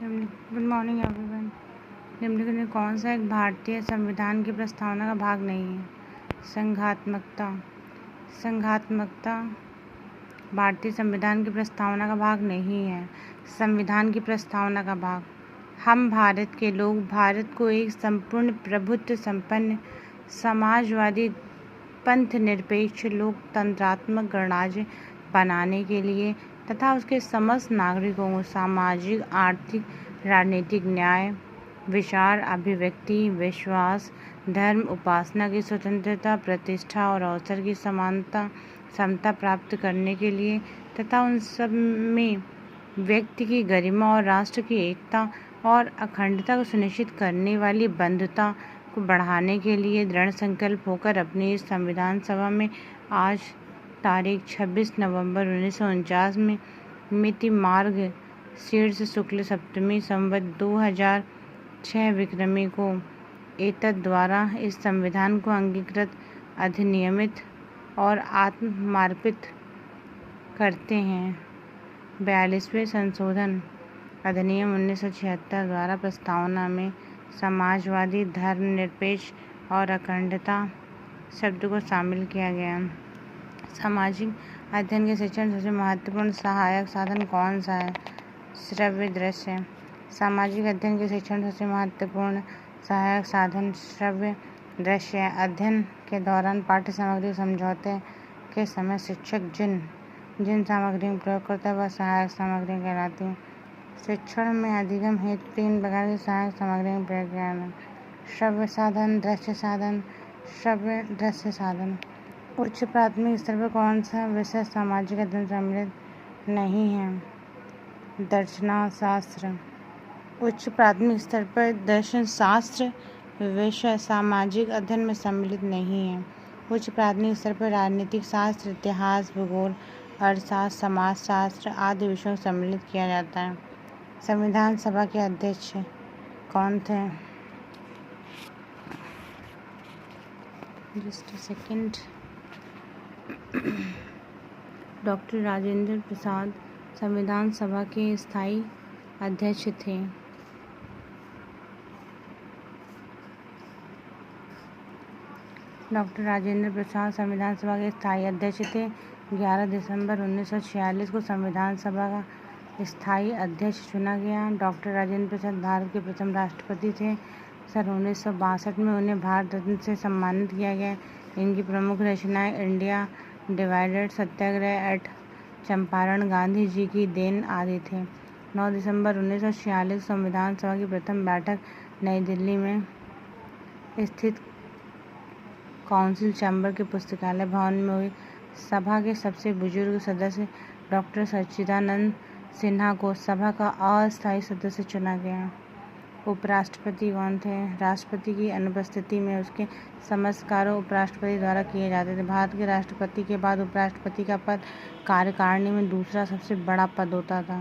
Good morning everyone. निम्नलिखित में कौन सा एक भारतीय संविधान की प्रस्तावना का भाग नहीं है? संघात्मकता भारतीय संविधान की प्रस्तावना का भाग नहीं है। संविधान की प्रस्तावना का भाग: हम भारत के लोग भारत को एक संपूर्ण प्रभुत्व संपन्न समाजवादी पंथ निरपेक्ष लोकतंत्रात्मक गणराज्य बनाने के लिए तथा उसके समस्त नागरिकों को सामाजिक, आर्थिक, राजनीतिक न्याय, विचार, अभिव्यक्ति, विश्वास, धर्म, उपासना की स्वतंत्रता, प्रतिष्ठा और अवसर की समानता, समता प्राप्त करने के लिए तथा उन सब में व्यक्ति की गरिमा और राष्ट्र की एकता और अखंडता को सुनिश्चित करने वाली बंधुता को बढ़ाने के लिए दृढ़ संकल्प होकर अपनी इस संविधान सभा में आज तारीख 26 नवंबर 1949 में मिति मार्ग शीर्ष शुक्ल सप्तमी संवत 2006 विक्रमी को एतद द्वारा इस संविधान को अंगीकृत, अधिनियमित और आत्मसमर्पित करते हैं। 42वें संशोधन अधिनियम 1976 द्वारा प्रस्तावना में समाजवादी, धर्मनिरपेक्ष और अखंडता शब्द को शामिल किया गया। सामाजिक अध्ययन के शिक्षण सबसे महत्वपूर्ण सहायक साधन कौन सा है? श्रव्य दृश्य। सामाजिक अध्ययन के शिक्षण सबसे महत्वपूर्ण सहायक साधन श्रव्य दृश्य है। अध्ययन के दौरान पाठ्य सामग्री समझौते के समय शिक्षक जिन सामग्रियों का प्रयोग करता है वह सहायक सामग्री कहलाती है। शिक्षण में अधिगम हेतु 3 प्रकार की सहायक सामग्री का प्रयोग किया जाता है: श्रव्य साधन, दृश्य साधन, श्रव्य दृश्य साधन। उच्च प्राथमिक स्तर पर कौन सा विषय सामाजिक अध्ययन सम्मिलित नहीं है? दर्शनशास्त्र। उच्च प्राथमिक स्तर पर दर्शन शास्त्र विषय सामाजिक अध्ययन में सम्मिलित नहीं है। उच्च प्राथमिक स्तर पर राजनीतिक शास्त्र, इतिहास, भूगोल, अर्थशास्त्र, समाजशास्त्र आदि विषयों को सम्मिलित किया जाता है। संविधान सभा के अध्यक्ष कौन थे? Just a second. Doctor Rajendra Prasad संविधान सभा के स्थायी अध्यक्ष थे। डॉक्टर राजेंद्र प्रसाद संविधान सभा के स्थायी अध्यक्ष थे। 11 दिसंबर 1946 को संविधान सभा का स्थायी अध्यक्ष चुना गया। डॉक्टर राजेंद्र प्रसाद भारत के प्रथम राष्ट्रपति थे। सन 1962 में उन्हें भारत रत्न से सम्मानित किया गया। इनकी प्रमुख रचनाएं इंडिया डिवाइडेड, सत्याग्रह एट चंपारण, गांधी जी की देन आदि थे। 9 दिसंबर 1946 संविधान सभा की प्रथम बैठक नई दिल्ली में स्थित काउंसिल चैम्बर के पुस्तकालय भवन में हुई। सभा के सबसे बुजुर्ग सदस्य डॉक्टर सच्चिदानंद सिन्हा को सभा का अस्थायी सदस्य चुना गया। उपराष्ट्रपति कौन थे? राष्ट्रपति की अनुपस्थिति में उसके समस्त कार्य उपराष्ट्रपति द्वारा किए जाते थे। भारत के राष्ट्रपति के बाद उपराष्ट्रपति का पद कार्यकारिणी में दूसरा सबसे बड़ा पद होता था।